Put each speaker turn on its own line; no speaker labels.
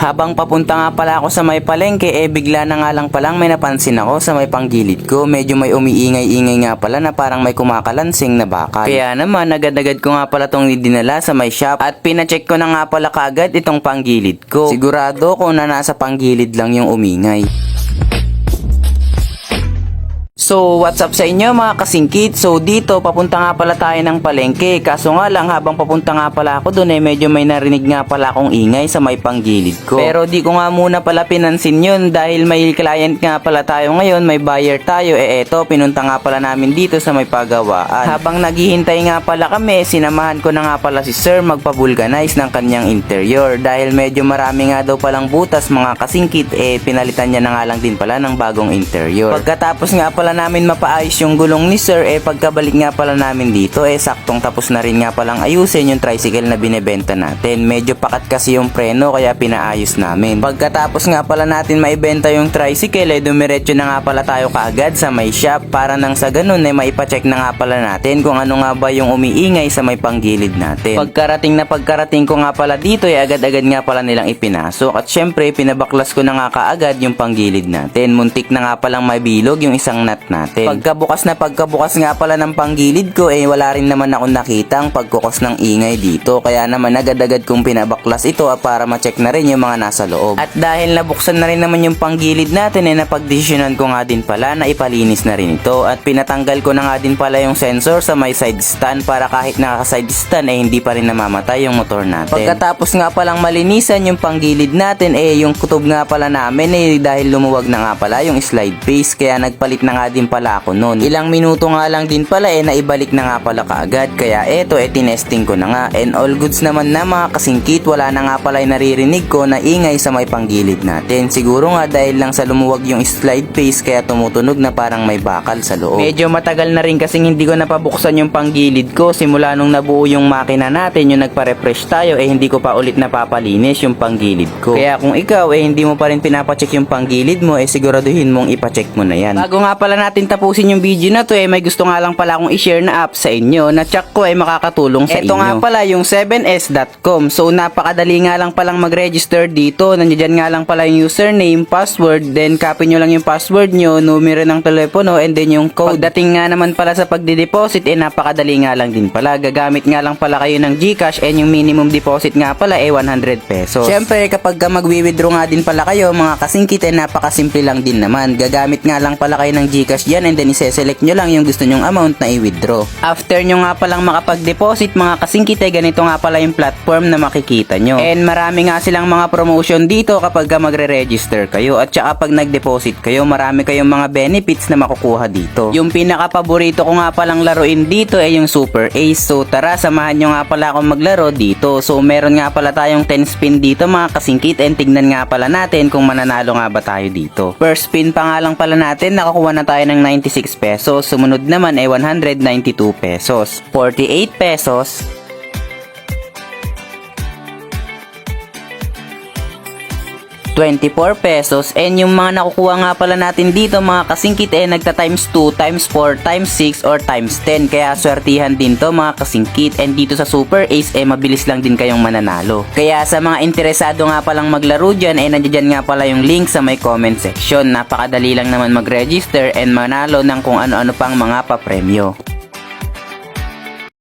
Habang papunta nga pala ako sa may palengke, bigla na nga lang palang may napansin ako sa may panggilid ko. Medyo may umiingay-ingay nga pala na parang may kumakalansing na bakal. Kaya naman agad-agad ko nga pala tong dinala sa may shop at pinacheck ko na nga pala kaagad itong panggilid ko. Sigurado ko na nasa panggilid lang yung umingay. So, what's up sa inyo mga kasingkit? So, dito, papunta nga pala tayo ng palengke. Kaso nga lang, habang papunta nga pala ako doon, medyo may narinig nga pala akong ingay sa may panggilid ko. Pero di ko nga muna pala pinansin yun dahil may client nga pala tayo ngayon, may buyer tayo. Eto, pinunta nga pala namin dito sa may pagawaan. Habang naghihintay nga pala kami, sinamahan ko na nga pala si Sir magpa-vulcanize ng kanyang interior. Dahil medyo marami nga daw palang butas mga kasingkit, pinalitan niya na nga lang din pala ng bagong interior. Pagkatapos nga pala namin mapaayos yung gulong ni Sir, pagkabalik nga pala namin dito, saktong tapos na rin nga palang ayusin yung tricycle na binebenta natin. Medyo pakat kasi yung preno kaya pinaayos namin. Pagkatapos nga pala natin maibenta yung tricycle, dumiretso na nga pala tayo kaagad sa may shop para nang sa ganun maipacheck na nga pala natin kung ano nga ba yung umiingay sa may panggilid natin. Pagkarating ko nga pala dito, agad-agad nga pala nilang ipinasok at syempre pinabaklas ko na nga kaagad yung panggilid natin. Muntik na nga palang mabilog yung isang nut natin. Pagkabukas nga pala ng panggilid ko, wala rin naman ako nakitang pagkukos ng ingay dito. Kaya naman agad-agad kong pinabaklas ito para ma-check na rin yung mga nasa loob. At dahil nabuksan na rin naman yung panggilid natin, napagdesisyonan ko nga din pala na ipalinis na rin ito. At pinatanggal ko na nga din pala yung sensor sa may side stand para kahit naka-side stand hindi pa rin namamatay yung motor natin. Pagkatapos nga palang malinisan yung panggilid natin, yung kutob nga pala namin dahil lumuwag na nga pala yung slide face, kaya nagpalit na nga din pala ako noon. Ilang minuto nga lang din pala naibalik na nga pala kaagad. Kaya tinesting ko na nga. And all goods naman na mga kasingkit, wala na nga pala naririnig ko na ingay sa may panggilid natin. Siguro nga dahil lang sa lumuwag yung slide face kaya tumutunog na parang may bakal sa loob. Medyo matagal na rin kasing hindi ko napabuksan yung panggilid ko. Simula nung nabuo yung makina natin, yung nagpa-refresh tayo, hindi ko pa ulit napapalinis yung panggilid ko. Kaya kung ikaw hindi mo pa rin pinapacheck yung panggilid mo, siguraduhin mong ipacheck mo na yan. Bago nga pala natin tapusin yung video na to, may gusto nga lang pala akong i-share na app sa inyo na check ko makakatulong sa inyo. Ito nga pala yung 7s.com. So napakadali nga lang palang mag-register dito. Nandiyan nga lang pala yung username, password, then copy nyo lang yung password nyo, numero ng telepono, and then yung code. Pagdating nga naman pala sa pagde-deposit, napakadali nga lang din pala. Gagamit nga lang pala kayo ng GCash, and yung minimum deposit nga pala 100 pesos. Syempre kapag magwi-withdraw nga din pala kayo mga kasingkit, napakasimple lang din naman. Gagamit nga lang pala kayo ng GCash dyan, and then ise-select nyo lang yung gusto nyong amount na i-withdraw. After nyo nga palang makapag-deposit mga kasingkit, ganito nga pala yung platform na makikita nyo. And marami nga silang mga promotion dito kapag magre-register kayo. At saka pag nag-deposit kayo, marami kayong mga benefits na makukuha dito. Yung pinaka-paborito ko nga palang laruin dito yung Super Ace. So tara, samahan nyo nga pala akong maglaro dito. So meron nga pala tayong 10 spin dito mga kasingkit, and tignan nga pala natin kung mananalo nga ba tayo dito. First spin pa nga lang pala natin, nakakuha na tayo ng 96 pesos. Sumunod naman 192 pesos, 48 pesos, 24 pesos, and yung mga nakukuha nga pala natin dito mga kasingkit nagta times 2, times 4, times 6, or times 10. Kaya swertihan din to mga kasingkit, and dito sa Super Ace mabilis lang din kayong mananalo. Kaya sa mga interesado nga palang maglaro dyan, nandiyan nga pala yung link sa may comment section. Napakadali lang naman mag-register and manalo ng kung ano-ano pang mga papremyo.